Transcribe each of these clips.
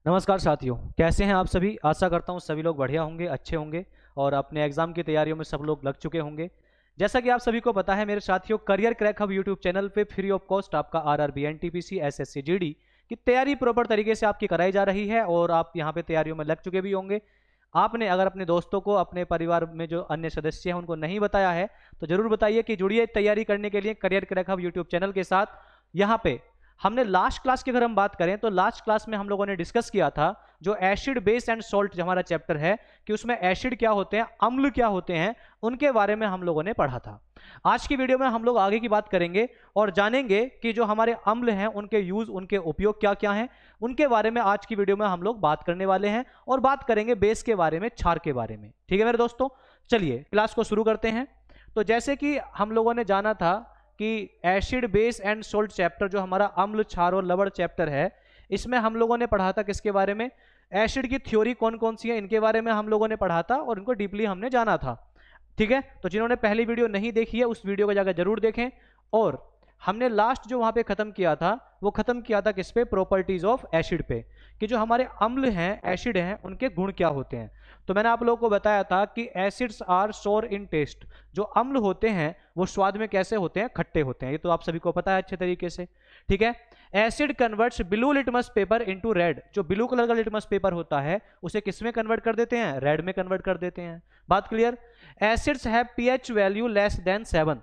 नमस्कार साथियों, कैसे हैं आप सभी। आशा करता हूं सभी लोग बढ़िया होंगे, अच्छे होंगे और अपने एग्जाम की तैयारियों में सब लोग लग चुके होंगे। जैसा कि आप सभी को पता है मेरे साथियों, career crack hub YouTube channel पे फ्री ऑफ कॉस्ट आपका आरआरबी, एनटीपीसी, एसएससी, जीडी की तैयारी प्रॉपर तरीके से आपकी कराई जा रही है और आप यहां पे तैयारियों में लग चुके भी होंगे। आपने अगर अपने दोस्तों को, अपने परिवार में जो अन्य सदस्य हैं उनको नहीं बताया है तो जरूर बताइए कि जुड़िए तैयारी करने के लिए career crack hub YouTube channel के साथ। यहाँ पे हमने लास्ट क्लास की अगर हम बात करें तो लास्ट क्लास में हम लोगों ने डिस्कस किया था जो एसिड, बेस एंड सॉल्ट हमारा चैप्टर है कि उसमें एसिड क्या होते हैं, अम्ल क्या होते हैं, उनके बारे में हम लोगों ने पढ़ा था। आज की वीडियो में हम लोग आगे की बात करेंगे और जानेंगे कि जो हमारे अम्ल हैं उनके यूज, उनके उपयोग क्या क्या हैं, उनके बारे में आज की वीडियो में हम लोग बात करने वाले हैं और बात करेंगे बेस के बारे में, क्षार के बारे में। ठीक है मेरे दोस्तों, चलिए क्लास को शुरू करते हैं। तो जैसे कि हम लोगों ने जाना था कि acid, base and salt chapter जो हमारा अम्ल, क्षार और लवण चैप्टर है, इसमें हम लोगों ने पढ़ा था किसके बारे में, एसिड की थ्योरी कौन कौन सी है इनके बारे में हम लोगों ने पढ़ा था और इनको डीपली हमने जाना था। ठीक है, तो जिन्होंने पहली वीडियो नहीं देखी है उस वीडियो को जाकर जरूर देखें। और हमने लास्ट जो वहां पे खत्म किया था वो खत्म किया था किस पे, प्रॉपर्टीज ऑफ एसिड पे, कि जो हमारे अम्ल हैं, एसिड हैं, उनके गुण क्या होते हैं। तो मैंने आप लोगों को बताया था कि एसिड्स आर सोर इन टेस्ट, जो अम्ल होते हैं वो स्वाद में कैसे होते हैं, खट्टे होते हैं, ये तो आप सभी को पता है अच्छे तरीके से। ठीक है, acid converts blue litmus paper into red, जो ब्लू कलर का लिटमस पेपर होता है उसे किस में कन्वर्ट कर देते हैं, रेड में कन्वर्ट कर देते हैं। बात clear. Acids have pH value less than 7।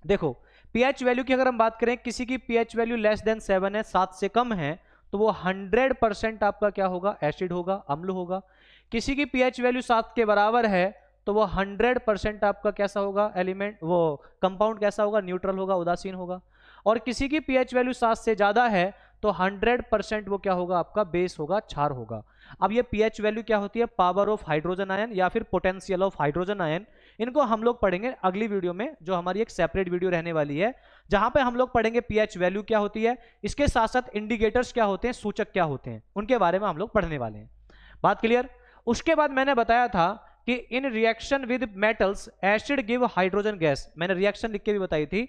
देखो पीएच वैल्यू की अगर हम बात करें, किसी की पीएच वैल्यू लेस देन 7 है, 7 से कम है, तो वो 100% आपका क्या होगा, एसिड होगा, अम्ल होगा। किसी की पीएच वैल्यू 7 के बराबर है तो वो 100% आपका कैसा होगा, एलिमेंट, वो कंपाउंड कैसा होगा, न्यूट्रल होगा, उदासीन होगा। और किसी की पीएच वैल्यू 7 से ज्यादा है तो 100% वो क्या होगा, आपका बेस होगा, क्षार होगा। अब ये पीएच वैल्यू क्या होती है, पावर ऑफ हाइड्रोजन आयन या फिर पोटेंशियल ऑफ हाइड्रोजन आयन, इनको हम लोग पढ़ेंगे अगली वीडियो में, जो हमारी एक सेपरेट वीडियो रहने वाली है, जहां पे हम लोग पढ़ेंगे पीएच वैल्यू क्या होती है, इसके साथ साथ इंडिकेटर्स क्या होते हैं, सूचक क्या होते हैं, उनके बारे में हम लोग पढ़ने वाले हैं। बात क्लियर। उसके बाद मैंने बताया था कि in reaction with metals acid give hydrogen gas, मैंने रिएक्शन लिख के भी बताई थी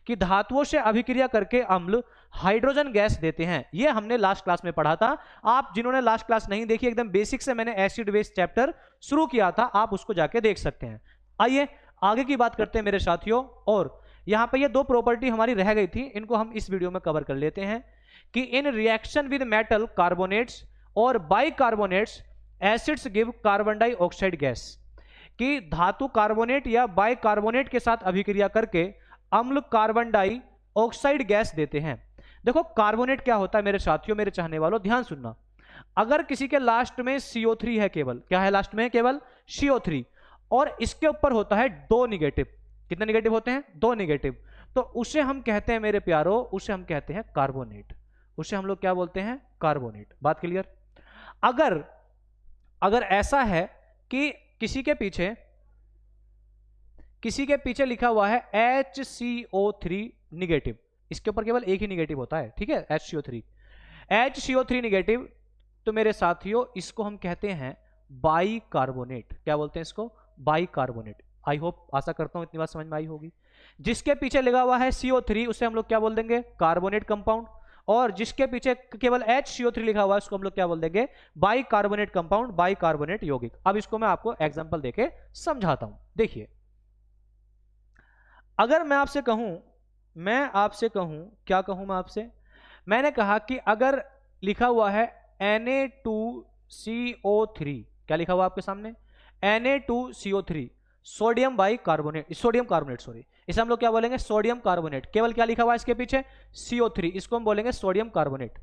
कि धातुओं से अभिक्रिया करके अम्ल हाइड्रोजन गैस देते हैं। ये हमने लास्ट क्लास में पढ़ा था। आप जिन्होंने लास्ट क्लास नहीं देखी, एकदम बेसिक से मैंने एसिड बेस चैप्टर शुरू किया था, आप उसको जाके देख सकते हैं। आइए आगे की बात करते हैं मेरे साथियों। और यहां पे ये दो प्रॉपर्टी हमारी रह गई थी, इनको हम इस वीडियो में कवर कर लेते हैं कि in reaction with metal carbonates और bicarbonates acids give carbon dioxide gas, कि धातु कार्बोनेट या बाइकार्बोनेट के साथ अभिक्रिया करके अम्ल कार्बन डाइऑक्साइड गैस देते हैं। देखो कार्बोनेट क्या होता है मेरे साथियों, मेरे चाहने वालों ध्यान सुनना। अगर किसी के लास्ट में CO3 है, केवल क्या है लास्ट में, केवल CO3, और इसके ऊपर होता है 2 निगेटिव, कितने निगेटिव होते हैं, 2 निगेटिव, तो उसे हम कहते हैं मेरे प्यारो, उसे हम कहते हैं कार्बोनेट, उसे हम लोग क्या बोलते हैं, कार्बोनेट। बात क्लियर। अगर अगर ऐसा है कि किसी के पीछे लिखा हुआ है HCO3 निगेटिव, इसके ऊपर केवल एक ही निगेटिव होता है, ठीक है, HCO3 निगेटिव, तो मेरे साथियों इसको हम कहते हैं बाइकार्बोनेट। क्या बोलते हैं इसको, बाइकार्बोनेट। आई होप, आशा करता हूं इतनी बात समझ में आई होगी। जिसके पीछे लगा हुआ है CO3 उसे हम लोग क्या बोल देंगे, कार्बोनेट कंपाउंड, और जिसके पीछे केवल HCO3 लिखा हुआ है उसको हम लोग क्या बोल देंगे, बाइकार्बोनेट कंपाउंड, बाइकार्बोनेट यौगिक। अब इसको मैं आपको एग्जांपल देके समझाता हूं। देखिए अगर मैं आपसे कहूं क्या कहूं मैं आपसे, मैंने कहा कि अगर लिखा हुआ है Na2CO3, क्या लिखा हुआ आपके सामने, Na2CO3, sodium bicarbonate, sodium carbonate, sorry, इसे हम लोग क्या बोलेंगे, सोडियम कार्बोनेट। केवल क्या लिखा हुआ है इसके पीछे, CO3, इसको हम बोलेंगे सोडियम कार्बोनेट।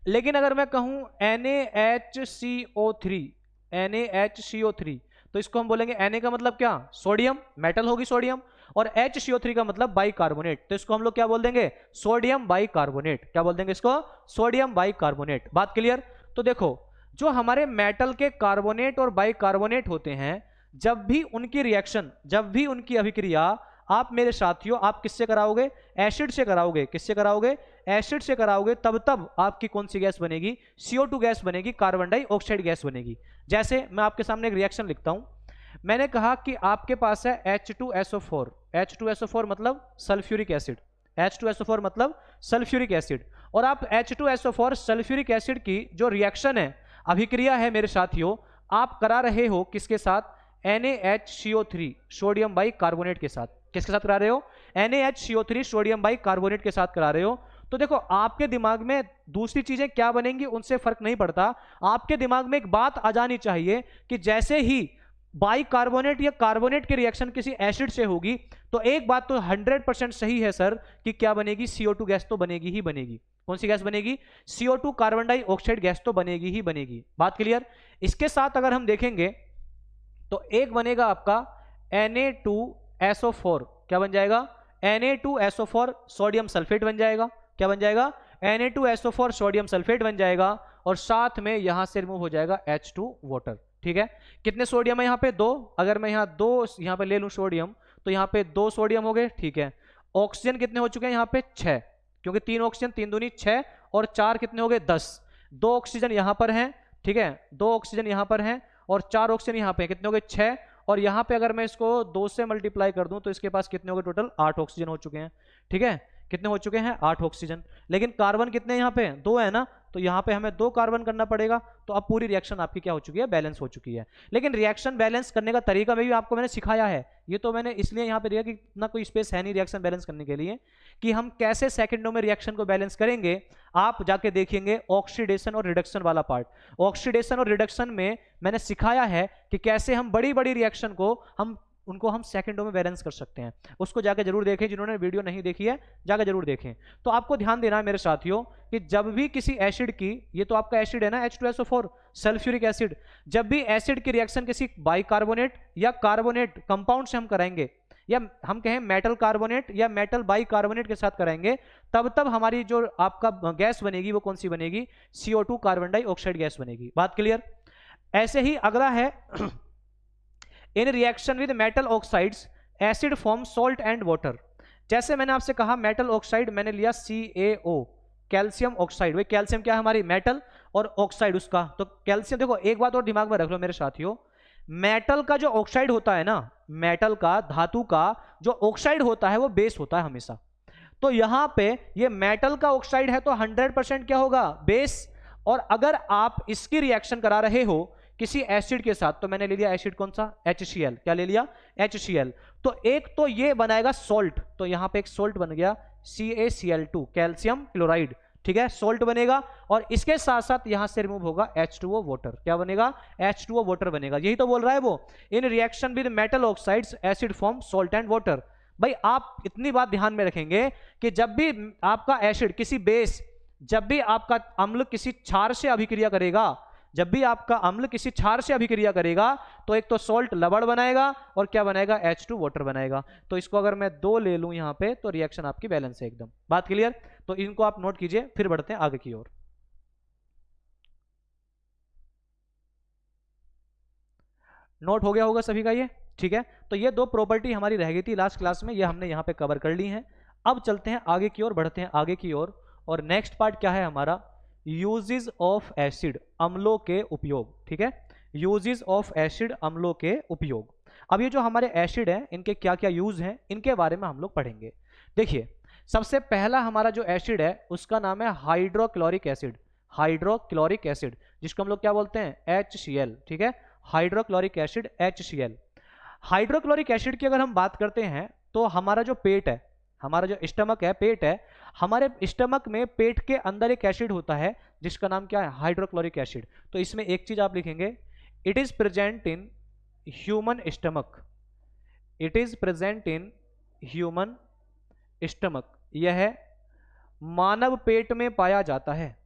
लेकिन अगर मैं कहूं NaHCO3, तो इसको हम बोलेंगे, Na का मतलब क्या, सोडियम, मेटल होगी सोडियम, और HCO3 का मतलब बाइकार्बोनेट, तो इसको हम लोग क्या बोल देंगे, सोडियम बाइकार्बोनेट। क्या बोल देंगे इसको, सोडियम बाइकार्बोनेट। बात क्लियर। तो देखो जो हमारे मेटल के कार्बोनेट और बाइकार्बोनेट होते हैं, जब भी उनकी रिएक्शन, जब भी उनकी अभिक्रिया आप मेरे साथियों आप किससे कराओगे, एसिड से कराओगे, किससे कराओगे, एसिड से कराओगे, तब आपकी कौन सी गैस बनेगी, CO2 गैस बनेगी, कार्बन डाइऑक्साइड गैस बनेगी। जैसे मैं आपके सामने एक रिएक्शन लिखता हूं, मैंने कहा कि आपके पास है H2SO4, H2SO4 मतलब सल्फ्यूरिक एसिड, H2SO4 मतलब सल्फ्यूरिक एसिड, और आप H2SO4 सल्फ्यूरिक एसिड की जो रिएक्शन है, अभिक्रिया है मेरे साथियों, आप करा रहे हो किसके साथ? NaHCO3 सोडियम बाई कार्बोनेट के साथ। किसके साथ करा रहे हो? NaHCO3 सोडियम बाई कार्बोनेट के साथ करा रहे हो। तो देखो आपके दिमाग में दूसरी चीजें क्या बनेंगी उनसे फर्क नहीं पड़ता, आपके दिमाग में एक बात आ जानी चाहिए कि जैसे ही बाई कार्बोनेट या कार्बोनेट की रिएक्शन किसी एसिड से होगी तो एक बात तो 100% सही है सर कि क्या बनेगी? CO2 गैस तो बनेगी ही बनेगी। कौन सी गैस बनेगी? CO2 कार्बन डाइऑक्साइड गैस तो बनेगी ही बनेगी। बात क्लियर? इसके साथ अगर हम देखेंगे तो एक बनेगा आपका Na2SO4, क्या बन जाएगा? Na2SO4 सोडियम सल्फेट बन जाएगा। क्या बन जाएगा? Na2SO4 सोडियम सल्फेट बन जाएगा और साथ में यहां से रिमूव हो जाएगा H2 वाटर। ठीक है, कितने सोडियम है यहाँ पे? 2। अगर मैं यहाँ 2 यहाँ पे ले लूं सोडियम तो यहाँ पे 2 सोडियम हो गए। ठीक है, ऑक्सीजन कितने हो चुके हैं यहाँ पे? 6, क्योंकि 3 ऑक्सीजन, 3 दूनी 6 और 4 कितने हो गए? 10। 2 ऑक्सीजन यहाँ पर हैं, ठीक है, 2 ऑक्सीजन यहाँ पर हैं और 4 ऑक्सीजन यहाँ पे। कितने हो गए? 6। और यहाँ पे अगर मैं इसको 2 से मल्टीप्लाई कर दूं तो इसके पास कितने हो गए टोटल? 8 ऑक्सीजन हो चुके हैं। ठीक है, कितने हो चुके हैं? 8 ऑक्सीजन। लेकिन कार्बन कितने यहाँ पे? 2 है ना, तो यहाँ पे हमें 2 कार्बन करना पड़ेगा। तो अब पूरी रिएक्शन आपकी क्या हो चुकी है? बैलेंस हो चुकी है। लेकिन रिएक्शन बैलेंस करने का तरीका भी आपको मैंने सिखाया है। ये तो मैंने इसलिए यहाँ पे दिया कि इतना कोई स्पेस है नहीं रिएक्शन बैलेंस करने के लिए कि हम कैसे सेकंडों में रिएक्शन को बैलेंस करेंगे। आप जाके देखेंगे ऑक्सीडेशन और रिडक्शन वाला पार्ट। ऑक्सीडेशन और रिडक्शन में मैंने सिखाया है कि कैसे हम बड़ी बड़ी रिएक्शन को हम सेकंडों में बैलेंस कर सकते हैं। उसको जाके जरूर देखें, जिन्होंने वीडियो नहीं देखी है जाके जरूर देखें। तो आपको ध्यान देना है मेरे साथियों कि जब भी किसी एसिड की, ये तो आपका एसिड है ना H2SO4 सल्फ्यूरिक एसिड, जब भी एसिड की रिएक्शन किसी बाइकार्बोनेट या कार्बोनेट कंपाउंड से हम कराएंगे, या हम कहें मेटल कार्बोनेट या मेटल बाइकार्बोनेट के साथ कराएंगे, तब हमारी जो आपका गैस बनेगी वो कौन सी बनेगी? CO2 कार्बन डाइऑक्साइड गैस बनेगी। बात क्लियर? ऐसे ही अगला है in reaction with metal oxides acid form salt and water. जैसे मैंने आपसे कहा मेटल ऑक्साइड मैंने लिया CaO, कैल्शियम ऑक्साइड। वही कैल्शियम क्या है? हमारी मेटल, और ऑक्साइड उसका तो कैल्शियम। देखो एक बात और दिमाग में रख लो मेरे साथियों, मेटल का जो ऑक्साइड होता है ना, मेटल का, धातु का जो ऑक्साइड होता है वो बेस होता है हमेशा। तो यहां पे ये मेटल का ऑक्साइड है तो 100% क्या होगा? बेस। और अगर आप इसकी रिएक्शन करा रहे हो किसी एसिड के साथ, तो मैंने ले लिया एसिड कौन सा? HCl। क्या ले लिया? HCl। तो एक तो ये बनाएगा सॉल्ट, तो यहां पे एक सॉल्ट बन गया CaCl2, कैल्शियम क्लोराइड। ठीक है, सॉल्ट बनेगा और इसके साथ साथ यहां से रिमूव होगा H2O वाटर। क्या बनेगा? H2O वाटर बनेगा। यही तो बोल रहा है वो, in reaction with metal oxides acid form salt and water. भाई आप इतनी बात ध्यान में रखेंगे कि जब भी आपका एसिड किसी बेस, जब भी आपका अम्ल किसी क्षार से अभिक्रिया करेगा, जब भी आपका अम्ल किसी क्षार से अभिक्रिया करेगा तो एक तो सॉल्ट लवण बनाएगा और क्या बनाएगा? H2 वाटर बनाएगा। तो इसको अगर मैं 2 ले लूं यहां पे तो रिएक्शन आपकी बैलेंस है एकदम। बात क्लियर? तो इनको आप नोट कीजिए, फिर बढ़ते हैं आगे की ओर। नोट हो गया होगा सभी का ये? ठीक है, तो ये 2 प्रॉपर्टी हमारी रह गई थी लास्ट क्लास में, ये हमने यहाँ पे कवर कर ली हैं। अब चलते हैं आगे की ओर, बढ़ते हैं आगे की ओर। और नेक्स्ट पार्ट क्या है हमारा? यूजेस ऑफ एसिड, अम्लों के उपयोग। ठीक है, यूजेस ऑफ एसिड, अम्लों के उपयोग। अब ये जो हमारे एसिड हैं इनके क्या क्या यूज हैं इनके बारे में हम लोग पढ़ेंगे। देखिए सबसे पहला हमारा जो एसिड है उसका नाम है हाइड्रोक्लोरिक एसिड। हाइड्रोक्लोरिक एसिड जिसको हम लोग क्या बोलते हैं? HCl। ठीक है, hydrochloric acid HCl। Hydrochloric acid की अगर हम बात करते हैं तो हमारा जो पेट है, हमारा जो स्टमक है, पेट है, हमारे स्टमक में पेट के अंदर एक एसिड होता है जिसका नाम क्या है? Hydrochloric acid. तो इसमें एक चीज आप लिखेंगे, it is present in human stomach. It is present in human stomach. यह मानव पेट में पाया जाता है।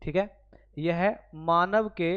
ठीक है, यह मानव के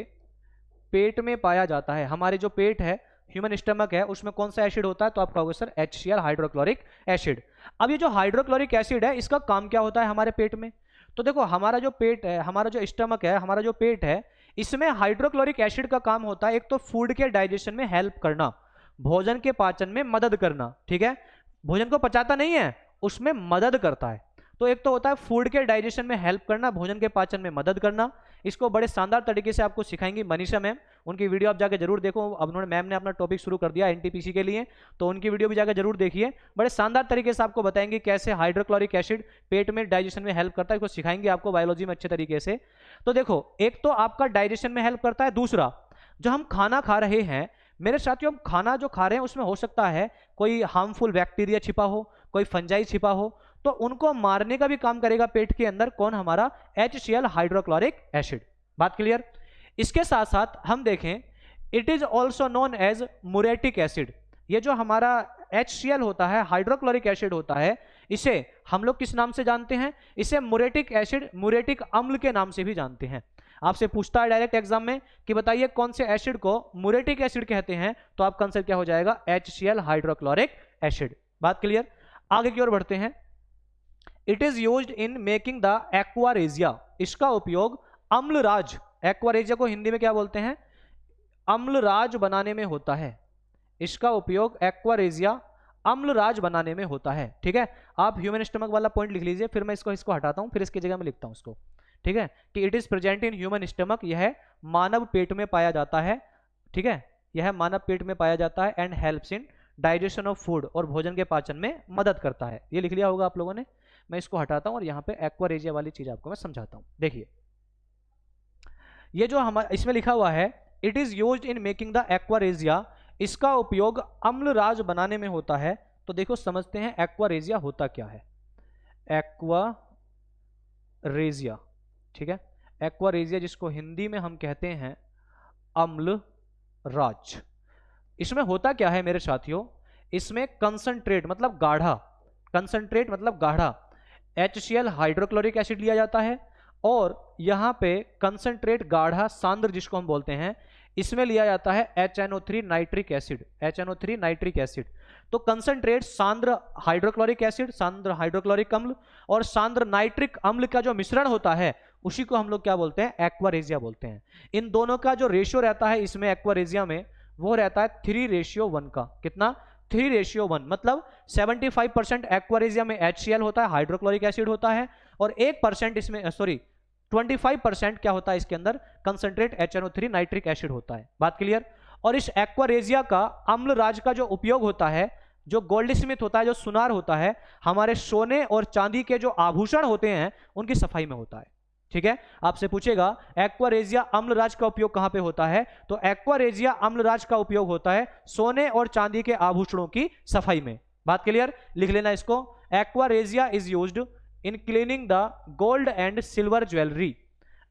पेट में पाया जाता है। हमारे जो पेट है, ह्यूमन स्टमक है, उसमें कौन सा एसिड होता है? तो आप कहोगे सर HCl, हाइड्रोक्लोरिक एसिड। अब ये जो हाइड्रोक्लोरिक एसिड है इसका काम क्या होता है हमारे पेट में? तो देखो हमारा जो पेट है, हमारा जो स्टमक है, हमारा जो पेट है, इसमें हाइड्रोक्लोरिक एसिड का काम होता है एक तो फूड के डाइजेशन में हेल्प करना, भोजन के पाचन में मदद करना। ठीक है, भोजन को पचाता नहीं है, उसमें मदद करता है। तो एक तो होता है फूड के डाइजेशन में हेल्प करना, भोजन के पाचन में मदद करना। इसको बड़े शानदार तरीके से आपको सिखाएंगी मनीषा मैम, उनकी वीडियो आप जाके जरूर देखो। अब उन्होंने मैम ने अपना टॉपिक शुरू कर दिया एनटीपीसी के लिए, तो उनकी वीडियो भी जाकर जरूर देखिए। बड़े शानदार तरीके से आपको बताएंगे कैसे हाइड्रोक्लोरिक एसिड पेट में डाइजेशन में हेल्प करता है, कुछ सिखाएंगे आपको बायोलॉजी में अच्छे तरीके से। तो देखो, एक तो आपका डाइजेशन में हेल्प करता है, दूसरा जो हम खाना खा रहे हैं मेरे साथियों, हम खाना जो खा रहे हैं उसमें हो सकता है कोई हार्मफुल बैक्टीरिया छिपा हो, कोई फंजाई छिपा हो, तो उनको मारने का भी काम करेगा पेट के अंदर कौन, हमारा HCl हाइड्रोक्लोरिक एसिड। बात क्लियर। इसके साथ साथ हम देखें, it is also known as muriatic acid. ये जो हमारा HCl होता है, हाइड्रोक्लोरिक एसिड होता है, इसे हम लोग किस नाम से जानते हैं, इसे मुरेटिक एसिड, मुरेटिक अम्ल के नाम से भी जानते हैं। आपसे पूछता है डायरेक्ट एग्जाम में कि बताइए कौन से एसिड को मुरेटिक एसिड कहते हैं, तो आपका आंसर क्या हो जाएगा, HCl हाइड्रोक्लोरिक एसिड। बात क्लियर। आगे की ओर बढ़ते हैं। It is used in making the aqua regia. इसका उपयोग अम्लराज, एक्वारेजिया को हिंदी में क्या बोलते हैं, अम्लराज बनाने में होता है। इसका उपयोग एक्वारेजिया अम्लराज बनाने में होता है। ठीक है, आप ह्यूमन स्टमक वाला पॉइंट लिख लीजिए, फिर मैं इसको हटाता हूं, फिर इसकी जगह में लिखता हूं इसको। ठीक है, कि it is present in human stomach, यह मानव पेट में पाया जाता है। ठीक है, यह मानव पेट में पाया जाता है। And helps in digestion of food, और भोजन के पाचन में मदद करता है। ये लिख लिया होगा आप लोगों ने। मैं इसको हटाता हूं और यहाँ पे एक्वारेजिया वाली चीज आपको मैं समझाता हूं। देखिए, ये जो हमारा इसमें लिखा हुआ है, it is used in making the aqua regia, इसका उपयोग अम्लराज बनाने में होता है। तो देखो समझते हैं एक्वारेजिया होता क्या है। एक्वारेजिया, ठीक है, एक्वारेजिया जिसको हिंदी में हम कहते हैं अम्लराज। इसमें होता क्या है मेरे साथियों, इसमें कंसंट्रेट मतलब गाढ़ा, कंसंट्रेट मतलब गाढ़ा HCl हाइड्रोक्लोरिक एसिड लिया जाता है, और यहां पे कंसंट्रेट गाढ़ा सांद्र जिसको हम बोलते हैं, इसमें लिया जाता है HNO3 nitric acid, HNO3 nitric acid. तो कंसंट्रेट सांद्र हाइड्रोक्लोरिक एसिड, सांद्र हाइड्रोक्लोरिक अम्ल और सांद्र नाइट्रिक अम्ल का जो मिश्रण होता है, उसी को हम लोग क्या बोलते हैं, एक्वारेजिया बोलते हैं। इन दोनों का जो रेशियो रहता है इसमें एक्वारेजिया में, वो रहता है 3:1 का। कितना, 3:1, मतलब 75% एक्वारेजिया में HCl होता है, हाइड्रोक्लोरिक एसिड होता है, और 1% इसमें 25% क्या होता है इसके अंदर, कंसंट्रेट HNO3 नाइट्रिक एसिड होता है। बात क्लियर। और इस एक्वारेजिया का अम्लराज का जो उपयोग होता है, जो गोल्ड स्मिथ होता है, जो सुनार होता है, हमारे सोने और चांदी के जो आभूषण होते हैं उनकी सफाई में होता है। ठीक है, आपसे पूछेगा एक्वारेजिया अम्लराज का उपयोग कहां पे होता है, तो एक्वारेजिया अम्लराज का उपयोग होता है सोने और चांदी के आभूषणों की सफाई में। बात क्लियर, लिख लेना इसको। Aqua regia is used in cleaning the gold and silver jewellery.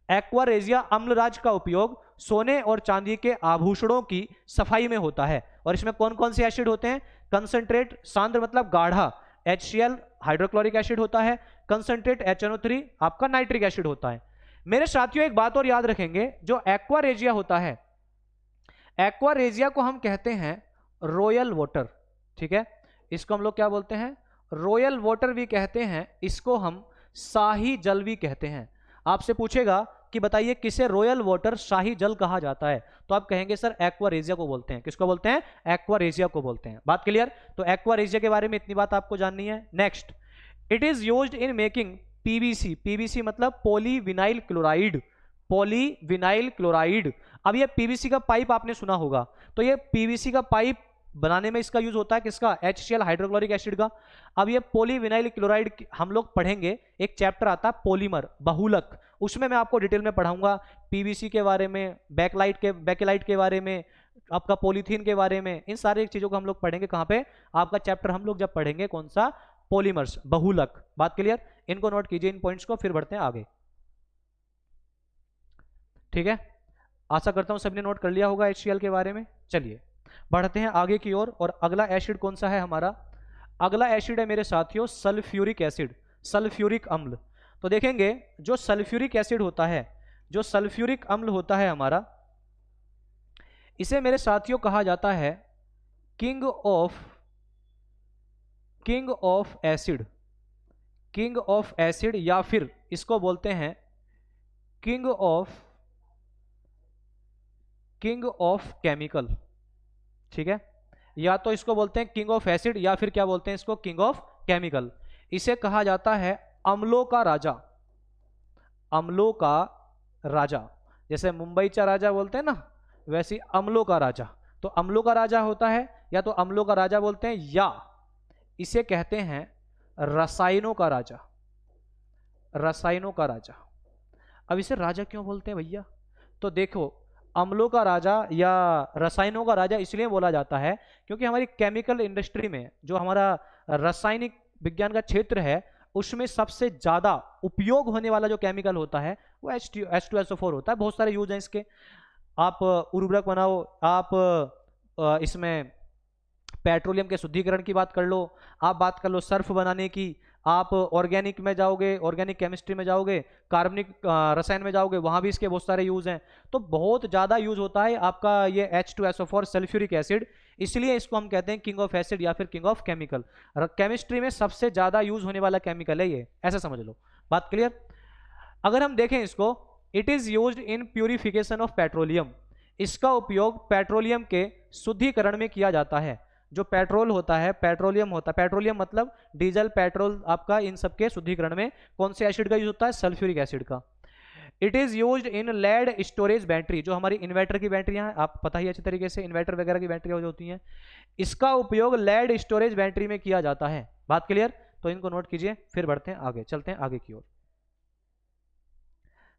Aqua regia Amalraj का उपयोग सोने और चांदी के आभूषणों की सफाई में होता है। और इसमें कौन कौन से एसिड होते हैं, कंसंट्रेट सांद्र मतलब गाढ़ा HCl हाइड्रोक्लोरिक एसिड होता है, कंसंट्रेट HNO3 आपका नाइट्रिक एसिड होता है। मेरे साथियों एक बात और याद रखेंगे, जो एक्वारेजिया होता है, एक्वारेजिया को हम कहते हैं रॉयल वाटर। ठीक है, इसको हम लोग क्या बोलते हैं, रॉयल वाटर भी कहते हैं, इसको हम शाही जल भी कहते हैं। आपसे पूछेगा कि बताइए किसे रॉयल वाटर शाही जल कहा जाता है, तो आप कहेंगे सर एक्वारेजिया को बोलते हैं। किसको बोलते हैं, एक्वारेजिया को बोलते हैं। बात क्लियर। तो एक्वारेजिया के बारे में इतनी बात आपको जाननी है। Next, it is used in making PVC। PVC मतलब पॉलीविनाइल क्लोराइड, पॉलीविनाइल क्लोराइड। अब ये PVC का पाइप आपने सुना होगा, तो ये PVC का पाइप बनाने में इसका यूज होता है, किसका, HCl हाइड्रोक्लोरिक एसिड का। अब ये पॉलीविनाइल क्लोराइड हम लोग पढ़ेंगे, एक चैप्टर आता है पॉलीमर, बहुलक, उसमें मैं आपको डिटेल में पढ़ाऊंगा PVC के बारे में, बैकेलाइट के बारे में, आपका पॉलीथीन के बारे में। इन सारी चीजों को हम लोग पढ़ेंगे कहां पे, आपका चैप्टर हम लोग जब पढ़ेंगे कौन सा, पॉलीमर्स, बहुलक। बात क्लियर, इनको नोट कीजिए इन पॉइंट्स को, फिर बढ़ते हैं आगे। ठीक है, आशा करता हूं सबने नोट कर लिया होगा HCl के बारे में। चलिए बढ़ते हैं आगे की ओर। और अगला एसिड कौन सा है हमारा, अगला एसिड है मेरे साथियों सल्फ्यूरिक एसिड, सल्फ्यूरिक अम्ल। तो देखेंगे जो सल्फ्यूरिक एसिड होता है, जो सल्फ्यूरिक अम्ल होता है हमारा, इसे मेरे साथियों कहा जाता है king of acid, king of acid, या फिर इसको बोलते हैं किंग ऑफ केमिकल। ठीक है, या तो इसको बोलते हैं किंग ऑफ एसिड, या फिर क्या बोलते हैं इसको, किंग ऑफ केमिकल। इसे कहा जाता है अम्लों का राजा, अम्लों का राजा। जैसे मुंबईचा राजा बोलते हैं ना, वैसे ही अम्लों का राजा। तो अम्लों का राजा होता है, या तो अम्लों का राजा बोलते हैं, या इसे कहते हैं रसायनों का राजा। रसायनों का राजा। अब इसे राजा क्यों बोलते हैं भैया? तो देखो, अम्लों का राजा या रसायनों का राजा इसलिए बोला जाता है क्योंकि हमारी केमिकल इंडस्ट्री में जो हमारा रासायनिक विज्ञान का क्षेत्र है उसमें सबसे ज्यादा उपयोग होने वाला जो केमिकल होता है वो H2SO4 होता है। बहुत सारे यूज हैं इसके। आप उर्वरक बनाओ, आप इसमें पेट्रोलियम के शुद्धिकरण की बात कर लो, आप बात कर लो सर्फ बनाने की, आप ऑर्गेनिक में जाओगे, ऑर्गेनिक केमिस्ट्री में जाओगे, कार्बनिक रसायन में जाओगे, वहां भी इसके बहुत सारे यूज हैं। तो बहुत ज़्यादा यूज होता है आपका ये H2SO4 सल्फ्यूरिक एसिड, इसलिए इसको हम कहते हैं किंग ऑफ एसिड या फिर किंग ऑफ केमिकल। केमिस्ट्री में सबसे ज़्यादा यूज होने वाला केमिकल है ये, ऐसा समझ लो। बात क्लियर? अगर हम देखें इसको, it is used in purification of petroleum. इसका उपयोग पेट्रोलियम के शुद्धिकरण में किया जाता है। जो पेट्रोल होता है, पेट्रोलियम होता है, पेट्रोलियम मतलब डीजल, पेट्रोल, आपका इन सब के शुद्धिकरण में कौन से एसिड का यूज होता है? सल्फ्यूरिक एसिड का। It is used in lead storage battery, जो हमारी इन्वर्टर की बैटरियां हैं, आप पता ही अच्छी तरीके से इन्वर्टर वगैरह की बैटरियां होती हैं, इसका उपयोग लेड स्टोरेज बैटरी में किया जाता है। बात क्लियर? तो इनको नोट कीजिए, फिर बढ़ते हैं आगे, चलते हैं आगे की ओर।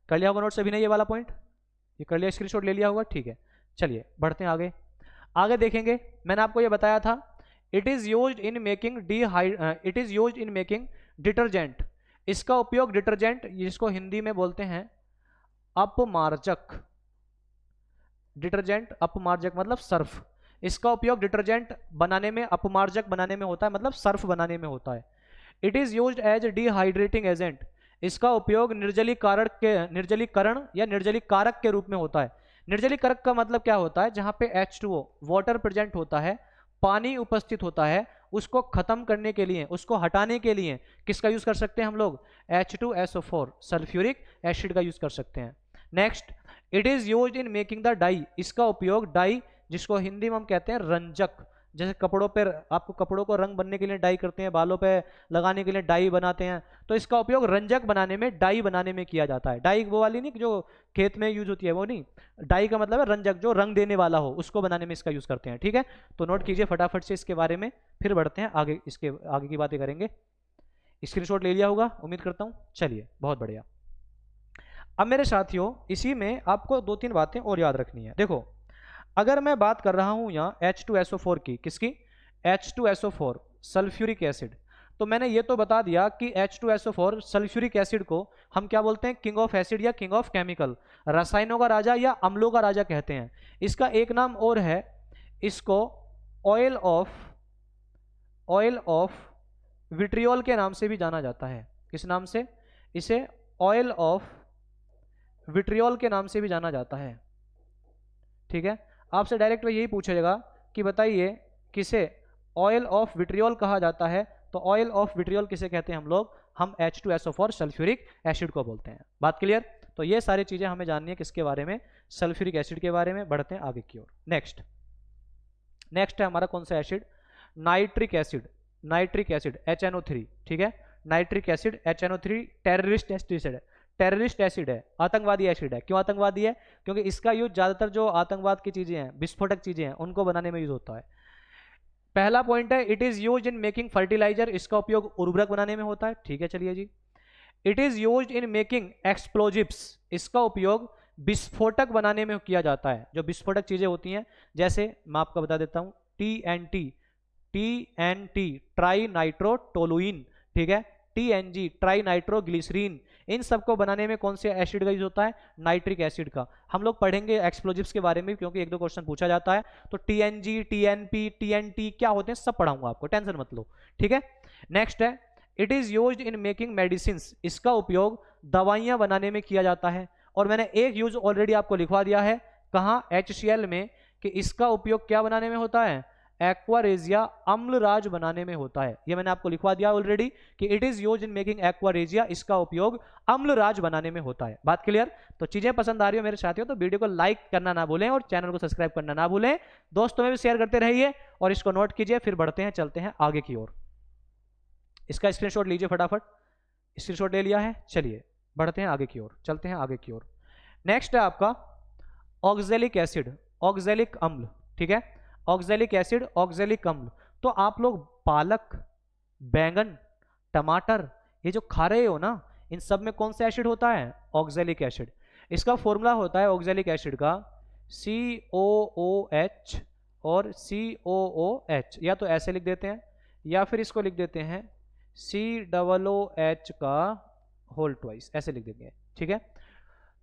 कर लिया होगा नोट सभी ने ये वाला पॉइंट? ये कर लिया, स्क्रीनशॉट ले लिया होगा, ठीक है। चलिए बढ़ते हैं आगे। आगे देखेंगे, मैंने आपको ये बताया था it is used in making detergent. इसका उपयोग डिटर्जेंट, जिसको हिंदी में बोलते हैं अपमार्जक। डिटर्जेंट अपमार्जक मतलब सर्फ। इसका उपयोग डिटर्जेंट बनाने में, अपमार्जक बनाने में होता है, मतलब सर्फ बनाने में होता है। It is used as dehydrating agent. इसका उपयोग निर्जलीकरण या निर्जलीकारक के रूप में होता है। निर्जलीकरक का मतलब क्या होता है? जहां पे H2O वाटर प्रेजेंट होता है, पानी उपस्थित होता है, उसको खत्म करने के लिए, उसको हटाने के लिए किसका यूज कर सकते हैं हम लोग? H2SO4 सल्फ्यूरिक एसिड का यूज कर सकते हैं। Next, it is used in making the dye. इसका उपयोग डाई, जिसको हिंदी में हम कहते हैं रंजक, जैसे कपड़ों पर, आपको कपड़ों को रंग बनने के लिए डाई करते हैं, बालों पे लगाने के लिए डाई बनाते हैं, तो इसका उपयोग रंजक बनाने में, डाई बनाने में किया जाता है। डाई वो वाली नहीं जो खेत में यूज होती है, वो नहीं। डाई का मतलब है रंजक, जो रंग देने वाला हो, उसको बनाने में इसका यूज करते हैं। ठीक है, तो नोट कीजिए फटाफट से इसके बारे में, फिर बढ़ते हैं आगे, इसके आगे की बातें करेंगे। स्क्रीनशॉट ले लिया होगा उम्मीद करता हूँ। चलिए बहुत बढ़िया। अब मेरे साथियों, इसी में आपको 2-3 बातें और याद रखनी है। देखो, अगर मैं बात कर रहा हूं यहाँ H2SO4 की, किसकी? H2SO4 sulphuric acid. तो मैंने ये तो बता दिया कि H2SO4 सल्फ्यूरिक एसिड को हम क्या बोलते हैं? किंग ऑफ एसिड या किंग ऑफ केमिकल, रसायनों का राजा या अम्लों का राजा कहते हैं। इसका एक नाम और है, इसको ऑयल ऑफ विट्रियोल के नाम से भी जाना जाता है। किस नाम से? इसे ऑयल ऑफ विट्रियोल के नाम से भी जाना जाता है। ठीक है, आपसे डायरेक्ट यही पूछेगा कि बताइए किसे ऑयल ऑफ विट्रियोल कहा जाता है? तो ऑयल ऑफ विट्रियोल किसे कहते हैं हम लोग? हम H2SO4 सल्फ्यूरिक एसिड को बोलते हैं। बात क्लियर? तो ये सारी चीजें हमें जाननी है किसके बारे में? सल्फ्यूरिक एसिड के बारे में। बढ़ते हैं आगे की ओर। नेक्स्ट है हमारा कौन सा acid? Nitric acid. Nitric acid HNO3। ठीक है, nitric acid HNO3 terrorist acid है। टेररिस्ट एसिड है, आतंकवादी एसिड है। क्यों आतंकवादी है? क्योंकि इसका यूज ज्यादातर जो आतंकवाद की चीजें हैं, विस्फोटक चीजें हैं, उनको बनाने में यूज होता है। पहला पॉइंट है it is used in making fertiliser. इसका उपयोग उर्वरक बनाने में होता है। ठीक है, चलिए जी। It is used in making explosives. इसका उपयोग विस्फोटक बनाने में किया जाता है। जो विस्फोटक चीजें होती हैं, जैसे मैं आपको बता देता हूं, TNT ट्राई नाइट्रोटोलुइन। ठीक है, TNG ट्राई नाइट्रोग्लिसरीन। इन सबको बनाने में कौन से एसिड का यूज होता है? नाइट्रिक एसिड का। हम लोग पढ़ेंगे एक्सप्लोजिव्स के बारे में, क्योंकि 1-2 क्वेश्चन पूछा जाता है। तो TNG, TNP, TNT क्या होते हैं सब पढ़ाऊंगा आपको, टेंशन मत लो। ठीक है, नेक्स्ट है it is used in making medicine. इसका उपयोग दवाइयां बनाने में किया जाता है। और मैंने एक यूज ऑलरेडी आपको लिखवा दिया है, कहाँ? HCl में, कि इसका उपयोग क्या बनाने में होता है? एक्वारेजिया अम्लराज बनाने में होता है। ये मैंने आपको लिखवा दिया ऑलरेडी कि it is used in making aqua regia. इसका उपयोग अम्लराज बनाने में होता है। बात क्लियर? तो चीजें पसंद आ रही हो मेरे साथियों तो वीडियो को लाइक करना ना भूलें और चैनल को सब्सक्राइब करना ना भूलें। दोस्तों में भी शेयर करते रहिए और इसको नोट कीजिए। फिर बढ़ते हैं, चलते हैं आगे की ओर। इसका स्क्रीनशॉट लीजिए फटाफट। स्क्रीनशॉट ले लिया है? चलिए बढ़ते हैं आगे की ओर, चलते हैं आगे की ओर। नेक्स्ट है आपका ऑक्जेलिक एसिड। ऑक्जेलिक अम्ल, ठीक है, ऑक्जेलिक एसिड, ऑक्जेलिक अम्ल। तो आप लोग पालक, बैंगन, टमाटर ये जो खा रहे हो ना, इन सब में कौन सा एसिड होता है? Oxalic acid. इसका फॉर्मूला होता है ऑक्जेलिक एसिड का COOH और COOH, या तो ऐसे लिख देते हैं या फिर इसको लिख देते हैं COOH का होल ट्वाइस, ऐसे लिख देंगे, ठीक है।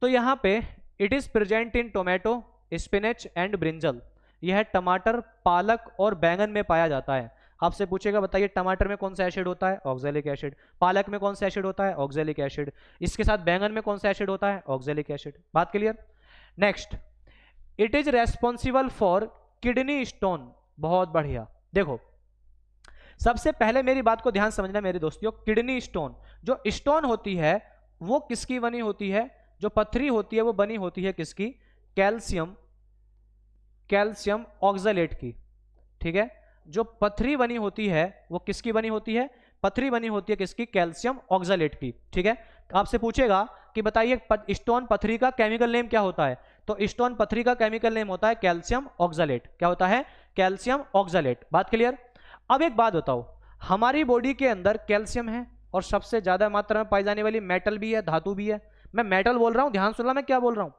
तो यहाँ पे it is present in tomato, spinach and brinjal. यह टमाटर, पालक और बैंगन में पाया जाता है। आपसे पूछेगा बताइए टमाटर में कौन सा एसिड होता है? Oxalic acid. पालक में कौन सा एसिड होता है? Oxalic acid. इसके साथ बैंगन में कौन सा एसिड होता है? Oxalic acid. बात clear? Next, it is responsible for kidney stone. बहुत बढ़िया। देखो सबसे पहले मेरी बात को ध्यान समझना मेरे दोस्तों, किडनी स्टोन, जो स्टोन होती है वो किसकी बनी होती है? जो पथरी होती है वो बनी होती है किसकी? कैल्शियम, कैल्शियम ऑक्सलेट की, ठीक है। जो पथरी बनी होती है वो किसकी बनी होती है? पथरी बनी होती है किसकी? कैल्शियम ऑक्सलेट की, ठीक है। आपसे पूछेगा कि बताइए स्टोन पथरी का केमिकल नेम क्या होता है? तो स्टोन पथरी का केमिकल नेम होता है कैल्शियम ऑक्सलेट। क्या होता है? Calcium oxalate. बात क्लियर? अब एक बात बताओ, हमारी बॉडी के अंदर कैल्शियम है और सबसे ज्यादा मात्रा में पाई जाने वाली मेटल भी है, धातु भी है। मैं मेटल बोल रहा हूं, ध्यान सुनना मैं क्या बोल रहा हूं।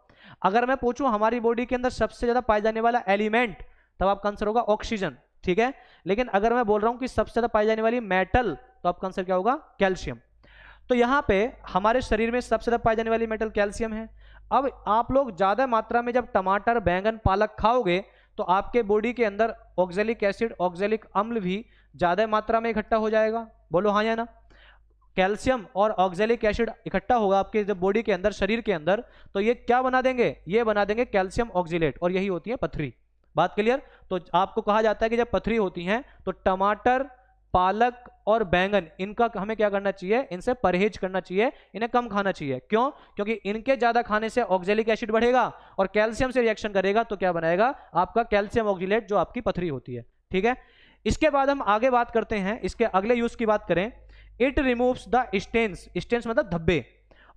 अगर मैं पूछूं हमारी बॉडी के अंदर सबसे ज्यादा पाई जाने वाला एलिमेंट, तब आपका आंसर होगा ऑक्सीजन, ठीक है। लेकिन अगर मैं बोल रहा हूं कि सबसे ज्यादा पाई जाने वाली मेटल, तो आपका आंसर क्या होगा? कैल्शियम। तो यहां पे हमारे शरीर में सबसे ज्यादा पाई जाने वाली मेटल कैल्शियम है। अब आप लोग ज्यादा मात्रा में जब टमाटर, बैंगन, पालक खाओगे तो आपके बॉडी के अंदर ऑक्जेलिक एसिड, ऑक्जेलिक अम्ल भी ज्यादा मात्रा में इकट्ठा हो जाएगा। बोलो हाँ या ना? कैल्शियम और ऑक्जेलिक एसिड इकट्ठा होगा आपके जब बॉडी के अंदर, शरीर के अंदर, तो ये क्या बना देंगे? ये बना देंगे कैल्शियम ऑक्जिलेट, और यही होती है पथरी। बात क्लियर? तो आपको कहा जाता है कि जब पथरी होती है तो टमाटर, पालक और बैंगन, इनका हमें क्या करना चाहिए? इनसे परहेज करना चाहिए, इन्हें कम खाना चाहिए। क्यों? क्योंकि इनके ज्यादा खाने से ऑक्जेलिक एसिड बढ़ेगा और कैल्शियम से रिएक्शन करेगा तो क्या बनाएगा? आपका कैल्शियम ऑक्जिलेट, जो आपकी पथरी होती है, ठीक है। इसके बाद हम आगे बात करते हैं, इसके अगले यूज की बात करें। It removes the stains, stains मतलब धब्बे,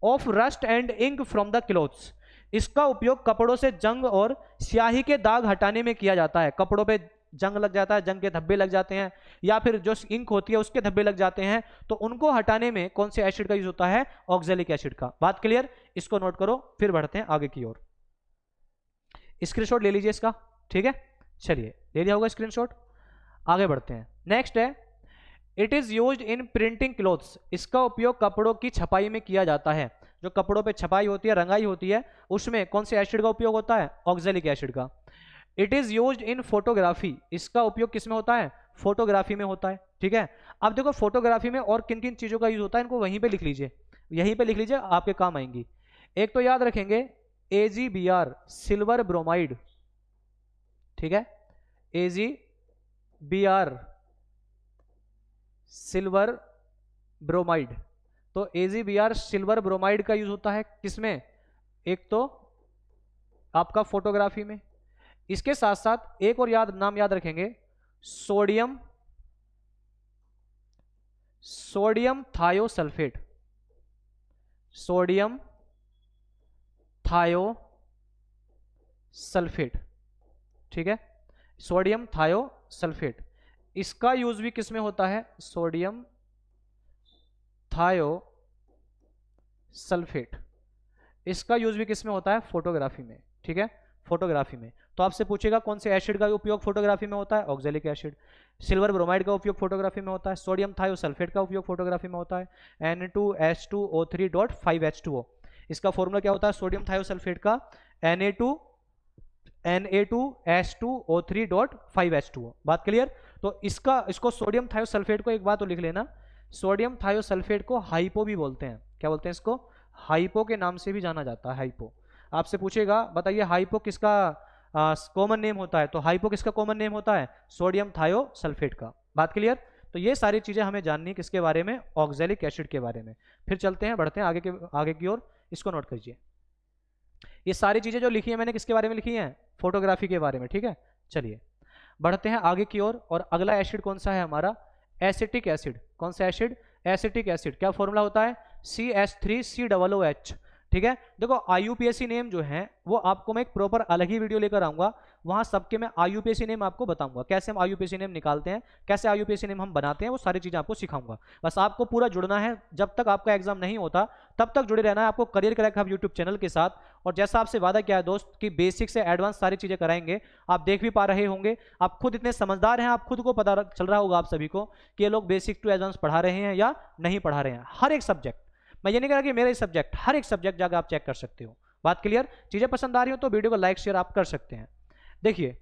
of rust and ink from the clothes. इसका उपयोग कपड़ों से जंग और स्याही के दाग हटाने में किया जाता है। कपड़ों पे जंग लग जाता है, जंग के धब्बे लग जाते हैं, या फिर जो इंक होती है उसके धब्बे लग जाते हैं, तो उनको हटाने में कौन से एसिड का यूज होता है? ऑक्जेलिक एसिड का। बात क्लियर? इसको नोट करो, फिर बढ़ते हैं आगे की ओर। स्क्रीनशॉट ले लीजिए इसका, ठीक है। चलिए, ले लिया होगा स्क्रीनशॉट, आगे बढ़ते हैं। नेक्स्ट है, it is used in printing clothes. इसका उपयोग कपड़ों की छपाई में किया जाता है। जो कपड़ों पे छपाई होती है, रंगाई होती है, उसमें कौन से एसिड का उपयोग होता है? ऑक्जेलिक एसिड का। It is used in photography. इसका उपयोग किस में होता है? फोटोग्राफी में होता है, ठीक है। अब देखो फोटोग्राफी में और किन किन चीजों का यूज होता है, इनको वहीं पे लिख लीजिए, यहीं पे लिख लीजिए, आपके काम आएंगी। एक तो याद रखेंगे AgBr, सिल्वर ब्रोमाइड, ठीक है। AgBr silver bromide. तो AgBr सिल्वर ब्रोमाइड का यूज होता है किसमें? एक तो आपका फोटोग्राफी में। इसके साथ साथ एक और नाम याद रखेंगे, sodium, sodium thiosulphate, sodium thiosulphate, ठीक है। सोडियम थायोसल्फेट, इसका यूज भी किस में होता है? सोडियम थायोसल्फेट, इसका यूज भी किस में होता है? फोटोग्राफी में, ठीक है, फोटोग्राफी में। तो आपसे पूछेगा कौन से एसिड का उपयोग फोटोग्राफी में होता है? Oxalic acid. सिल्वर ब्रोमाइड का उपयोग फोटोग्राफी में होता है। सोडियम थायोसल्फेट का उपयोग फोटोग्राफी में होता है। Na2H2O3.5H2O, इसका फॉर्मूला क्या होता है सोडियम थायोसल्फेट का? Na2H2O3.5H2O। बात क्लियर? तो इसको सोडियम थायोसल्फेट को एक बात तो लिख लेना, सोडियम थायोसल्फेट को हाइपो भी बोलते हैं। क्या बोलते हैं इसको? हाइपो के नाम से भी जाना जाता है, हाइपो। आपसे पूछेगा बताइए हाइपो किसका कॉमन नेम होता है? तो हाइपो किसका कॉमन नेम होता है? सोडियम थायोसल्फेट का। बात क्लियर? तो ये सारी चीजें हमें जाननी किसके बारे में? ऑक्जेलिक एसिड के बारे में। फिर चलते हैं, बढ़ते हैं आगे की ओर। इसको नोट कीजिए, ये सारी चीजें जो लिखी है मैंने किसके बारे में लिखी है? फोटोग्राफी के बारे में, ठीक है। चलिए बढ़ते हैं आगे की ओर। और अगला एसिड कौन सा है हमारा? Acetic acid. कौन सा एसिड? Acetic acid. क्या फॉर्मूला होता है? CH3COOH। ठीक है। देखो IUPAC नेम जो है वो आपको मैं एक प्रॉपर अलग ही वीडियो लेकर आऊंगा, वहां सबके मैं IUPAC नेम आपको बताऊंगा, कैसे हम IUPAC नेम निकालते हैं, कैसे IUPAC नेम हम बनाते हैं, वो सारी चीजें आपको सिखाऊंगा। बस आपको पूरा जुड़ना है, जब तक आपका एग्जाम नहीं होता तब तक जुड़े रहना है आपको career crack hub YouTube channel के साथ। और जैसा आपसे वादा किया है दोस्त कि बेसिक से एडवांस सारी चीजें कराएंगे, आप देख भी पा रहे होंगे, आप खुद इतने समझदार हैं, आप खुद को पता चल रहा होगा आप सभी को कि ये लोग बेसिक टू एडवांस पढ़ा रहे हैं या नहीं पढ़ा रहे हैं। हर एक सब्जेक्ट, मैं ये नहीं कह रहा कि मेरा ही सब्जेक्ट, हर एक सब्जेक्ट जाकर आप चेक कर सकते हो। बात क्लियर? चीजें पसंद आ रही हो तो वीडियो को लाइक शेयर आप कर सकते हैं। देखिए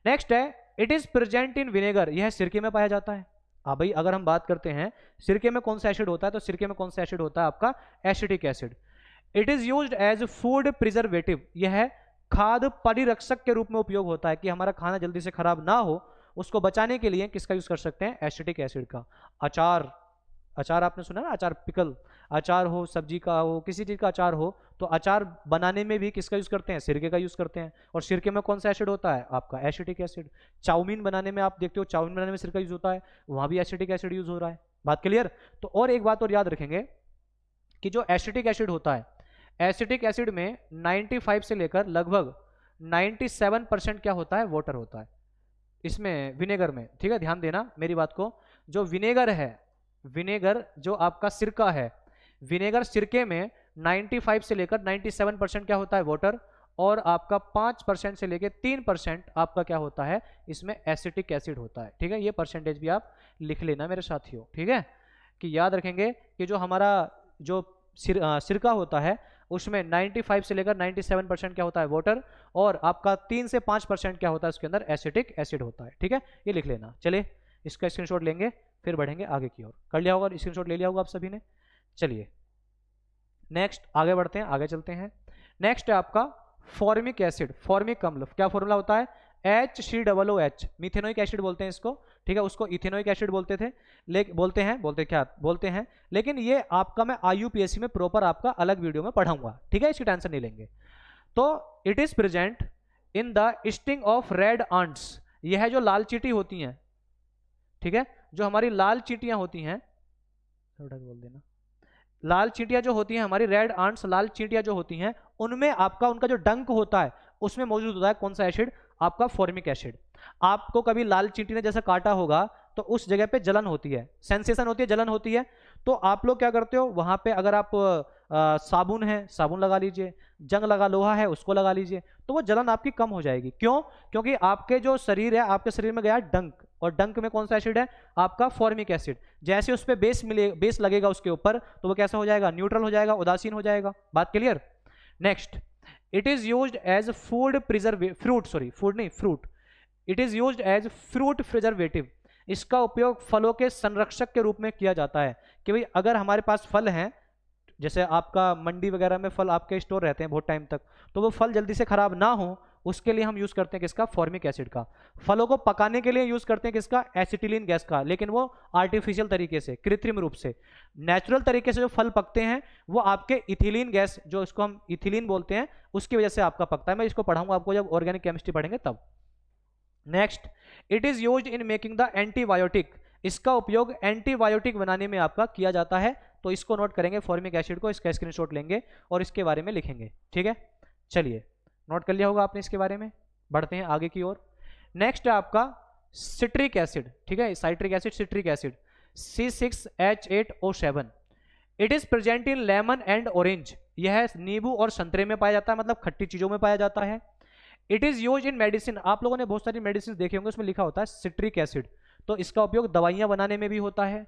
नेक्स्ट है, it is present in vinegar, यह सिरके में पाया जाता है। हाँ भाई, अगर हम बात करते हैं सिरके में कौन सा एसिड होता है, तो सिरके में कौन सा एसिड होता है आपका acetic acid. It is used as food preservative, यह खाद्य परिरक्षक के रूप में उपयोग होता है, कि हमारा खाना जल्दी से खराब ना हो उसको बचाने के लिए किसका यूज कर सकते हैं, एसिटिक एसिड का। अचार, अचार आपने सुना ना, अचार पिकल, अचार हो, सब्जी का हो, किसी चीज का अचार हो, तो अचार बनाने में भी किसका यूज करते हैं, सिरके का यूज करते हैं। और सिरके में कौन सा एसिड होता है आपका एसिटिक एसिड। चाउमीन बनाने में आप देखते हो, चाउमीन बनाने में सिरका यूज होता है, वहां भी एसिटिक एसिड यूज हो रहा है। बात क्लियर? तो और एक बात और याद रखेंगे कि जो एसिटिक एसिड होता है, एसिटिक एसिड में 95 से लेकर लगभग 97% क्या होता है, वाटर होता है इसमें, विनेगर में। ठीक है, ध्यान देना मेरी बात को। जो विनेगर है, विनेगर जो आपका सिरका है, विनेगर सिरके में 95 से लेकर 97% क्या होता है, वाटर, और आपका 5% से लेकर 3% आपका क्या होता है, इसमें एसिटिक एसिड होता है। ठीक है, ये परसेंटेज भी आप लिख लेना मेरे साथियों। ठीक है, कि याद रखेंगे कि जो हमारा जो सिरका होता है उसमें 95 से लेकर 97% क्या होता है, वाटर, और आपका 3 से 5% क्या होता है उसके अंदर, एसिटिक एसिड होता है। ठीक है, ये लिख लेना। चलिए इसका स्क्रीनशॉट लेंगे, फिर बढ़ेंगे आगे की ओर। कर लिया होगा, स्क्रीनशॉट ले लिया होगा आप सभी ने। चलिए नेक्स्ट आगे बढ़ते हैं, आगे चलते हैं। नेक्स्ट है आपका फॉर्मिक एसिड, फॉर्मिक अम्ल। क्या फॉर्मूला होता है, HCOOH, मिथेनोइक एसिड बोलते हैं इसको। ठीक है, उसको इथेनोइक एसिड बोलते थे, बोलते हैं, लेकिन ये आपका मैं IUPAC में प्रॉपर आपका अलग वीडियो में पढ़ाऊंगा। ठीक है, इसकी टेंशन नहीं लेंगे। तो it is present in the sting of red ants, यह है जो लाल चींटी होती हैं। ठीक है, जो हमारी लाल चींटियां होती हैं, थोड़ा बोल देना, लाल चींटियां जो होती हैं हमारी, रेड आंट्स, लाल चींटियां जो होती हैं, उनमें आपका उनका जो डंक होता है उसमें मौजूद होता है कौन सा एसिड, आपका फॉर्मिक एसिड। आपको कभी लाल चींटी ने जैसा काटा होगा तो उस जगह पे जलन होती है, सेंसेशन होती है, जलन होती है, तो आप लोग क्या करते हो वहां पे, अगर आप साबुन है, साबुन लगा लीजिए, जंग लगा लोहा है उसको लगा लीजिए, तो वो जलन आपकी कम हो जाएगी। क्यों? क्योंकि आपके जो शरीर है, आपके शरीर में गया डंक, और डंक में कौन सा एसिड है, आपका फॉर्मिक एसिड। जैसे उस पर बेस लगेगा उसके ऊपर, तो वो कैसा हो जाएगा, न्यूट्रल हो जाएगा, उदासीन हो जाएगा। बात clear? Next, it is used as food fruit, it is used as fruit preservative. इसका उपयोग फलों के संरक्षक के रूप में किया जाता है, कि भाई अगर हमारे पास फल हैं, जैसे आपका मंडी वगैरह में फल आपके स्टोर रहते हैं बहुत टाइम तक, तो वो फल जल्दी से खराब ना हो उसके लिए हम यूज करते हैं किसका, फॉर्मिक एसिड का। फलों को पकाने के लिए यूज करते हैं किसका, एसिटिलीन गैस का, लेकिन वो आर्टिफिशियल तरीके से, कृत्रिम रूप से। नेचुरल तरीके से जो फल पकते हैं वो आपके इथिलीन गैस, जो इसको हम इथिलीन बोलते हैं, उसकी वजह से आपका पकता है। मैं इसको पढ़ाऊंगा आपको जब ऑर्गेनिक केमिस्ट्री पढ़ेंगे तब। Next, it is used in making the antibiotic, इसका उपयोग एंटीबायोटिक बनाने में आपका किया जाता है। तो इसको नोट करेंगे, फॉर्मिक एसिड को, इसका स्क्रीनशॉट लेंगे और इसके बारे में लिखेंगे। ठीक है, चलिए नोट कर लिया होगा आपने इसके बारे में। बढ़ते हैं आगे की ओर। नेक्स्ट है आपका सिट्रिक एसिड। ठीक है, citric acid, citric acid, C6H8O7। It is present in lemon and orange, यह नींबू और संतरे में पाया जाता है, मतलब खट्टी चीजों में पाया जाता है। It is use in medicine, आप लोगों ने बहुत सारी मेडिसिन देखे होंगे, उसमें लिखा होता है सिट्रिक एसिड, तो इसका उपयोग दवाइयां बनाने में भी होता है।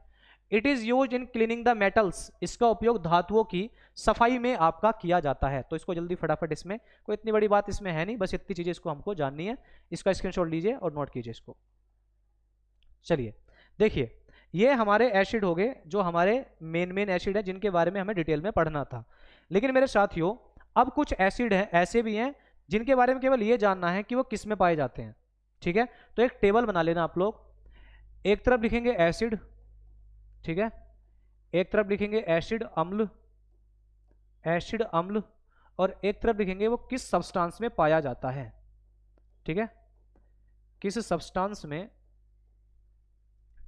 It is use in cleaning the metals, इसका उपयोग धातुओं की सफाई में आपका किया जाता है। तो इसको जल्दी फटाफट, इसमें कोई इतनी बड़ी बात इसमें है नहीं, बस इतनी चीजें इसको हमको जाननी है। इसका स्क्रीनशॉट लीजिए और नोट कीजिए इसको। चलिए देखिए, ये हमारे एसिड हो गए जो हमारे मेन एसिड है, जिनके बारे में हमें डिटेल में पढ़ना था। लेकिन मेरे साथियों, अब कुछ एसिड हैं ऐसे भी हैं जिनके बारे में केवल ये जानना है कि वो किस में पाए जाते हैं। ठीक है, तो एक टेबल बना लेना आप लोग। एक तरफ लिखेंगे एसिड, ठीक है, एक तरफ लिखेंगे एसिड अम्ल, एसिड अम्ल, और एक तरफ लिखेंगे वो किस सब्सटेंस में पाया जाता है। ठीक है, किस सब्सटेंस में,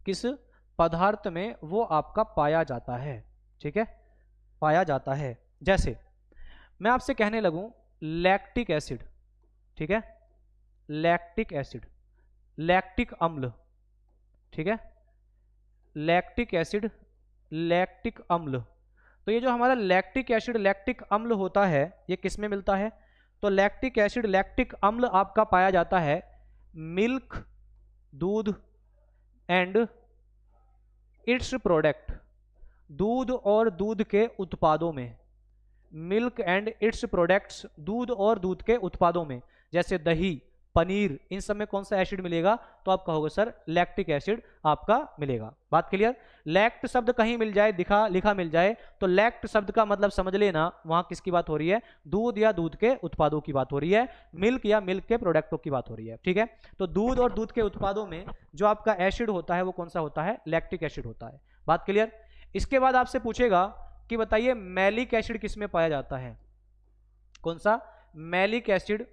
किस पदार्थ में वो आपका पाया जाता है। ठीक है, पाया जाता है। जैसे मैं आपसे कहने लगूं लैक्टिक एसिड, ठीक है, लैक्टिक एसिड, लैक्टिक अम्ल, ठीक है, लैक्टिक एसिड, लैक्टिक अम्ल। तो ये जो हमारा लैक्टिक एसिड लैक्टिक अम्ल होता है ये किस में मिलता है? तो लैक्टिक एसिड लैक्टिक अम्ल आपका पाया जाता है मिल्क, दूध एंड इट्स प्रोडक्ट, दूध और दूध के उत्पादों में, मिल्क एंड इट्स प्रोडक्ट्स, दूध और दूध के उत्पादों में, जैसे दही, पनीर, इन सब में कौन सा एसिड मिलेगा? तो आप कहोगे सर लैक्टिक एसिड आपका मिलेगा। बात क्लियर? लैक्ट शब्द कहीं मिल जाए, लिखा मिल जाए, तो लैक्ट शब्द का मतलब समझ लेना वहां किसकी बात हो रही है? दूध या दूध के उत्पादों की बात हो रही है, मिल्क या मिल्क के प्रोडक्टों की बात हो रही है, ठीक है। तो दूध और दूध के उत्पादों में जो आपका एसिड होता है वो कौन सा होता है? लैक्टिक एसिड होता है। बात क्लियर? इसके बाद आपसे पूछेगा कि बताइए मैलिक एसिड किस में पाया जाता है? कौन सा? मैलिक एसिड,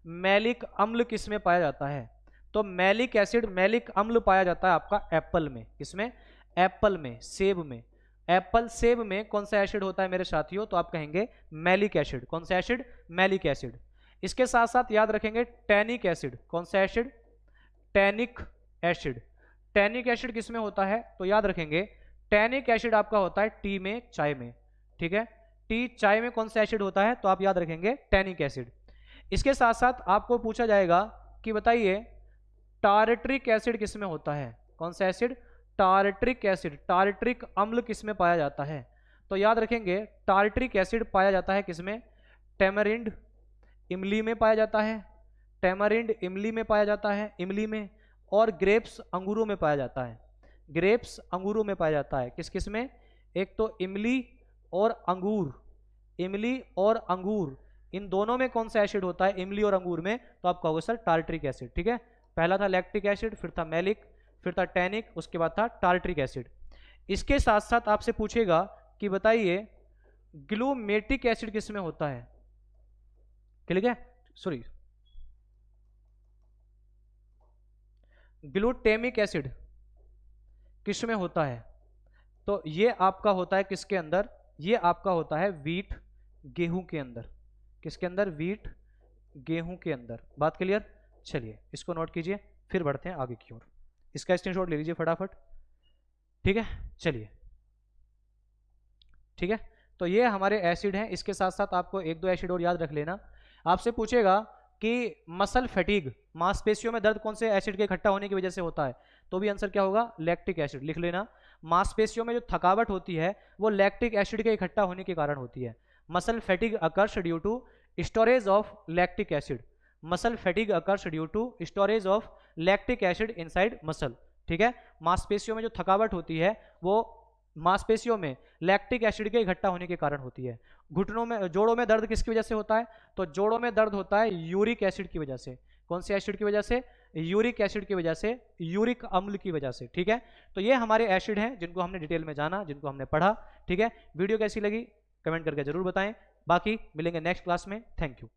मैलिक अम्ल किस में पाया जाता है? तो मैलिक एसिड, मैलिक अम्ल पाया जाता है आपका एप्पल में। किसमें? एप्पल में, सेब में। एप्पल सेब में कौन सा एसिड होता है मेरे साथियों? तो आप कहेंगे मैलिक एसिड। कौन सा एसिड? Malic acid. इसके साथ साथ याद रखेंगे टैनिक एसिड। कौन सा acid? Tannic acid. Tannic acid किस में होता है? तो याद रखेंगे टैनिक एसिड आपका होता है टी में, चाय में, ठीक है। टी, चाय में कौन सा एसिड होता है? तो आप याद रखेंगे टैनिक एसिड। इसके साथ साथ आपको पूछा जाएगा कि बताइए टार्ट्रिक एसिड किस में होता है? कौन सा एसिड? टार्ट्रिक एसिड, टार्ट्रिक अम्ल किस में पाया जाता है? तो याद रखेंगे टार्ट्रिक एसिड पाया जाता है किस में? टेमरिंड, इमली में पाया जाता है। टेमरिंड इमली में पाया जाता है, इमली में। और ग्रेप्स, अंगूरों में पाया जाता है। ग्रेप्स अंगूरों में पाया जाता है। किस किस में? एक तो इमली और अंगूर, इमली और अंगूर, इन दोनों में कौन सा एसिड होता है? इमली और अंगूर में। तो आप कहोगे सर टार्ट्रिक एसिड, ठीक है। पहला था लैक्टिक एसिड, फिर था मैलिक, फिर था टैनिक, उसके बाद था टार्ट्रिक एसिड। इसके साथ साथ आपसे पूछेगा कि बताइए ग्लूमेटिक एसिड किस में होता है? ठीक है, सॉरी, ग्लूटेमिक एसिड किस में होता है? तो ये आपका होता है किसके अंदर? ये आपका होता है व्हीट, गेहूं के अंदर। किसके अंदर? व्हीट, गेहूं के अंदर। बात क्लियर? चलिए इसको नोट कीजिए, फिर बढ़ते हैं आगे की ओर। इसका स्क्रीनशॉट ले लीजिए फटाफट, ठीक है। चलिए, ठीक है। तो ये हमारे एसिड हैं। इसके साथ साथ आपको एक दो एसिड और याद रख लेना। आपसे पूछेगा कि मसल फैटिग, मांसपेशियों में दर्द कौन से एसिड के इकट्ठा होने की वजह से होता है? तो भी आंसर क्या होगा? Lactic acid. लिख लेना, मांसपेशियों में जो थकावट होती है वो लैक्टिक एसिड के इकट्ठा होने के कारण होती है। Muscle fatigue occurs due to storage of lactic acid. Muscle fatigue occurs due to storage of lactic acid inside muscle, ठीक है। मांसपेशियों में जो थकावट होती है वो मांसपेशियों में लैक्टिक एसिड के इकट्ठा होने के कारण होती है। घुटनों में, जोड़ों में दर्द किसकी वजह से होता है? तो जोड़ों में दर्द होता है यूरिक एसिड की वजह से। कौन से एसिड की वजह से? यूरिक एसिड की वजह से, यूरिक अम्ल की वजह से, ठीक है। तो ये हमारे एसिड हैं जिनको हमने डिटेल में जाना, जिनको हमने पढ़ा, ठीक है। वीडियो कैसी लगी कमेंट करके जरूर बताएं। बाकी मिलेंगे नेक्स्ट क्लास में। Thank you.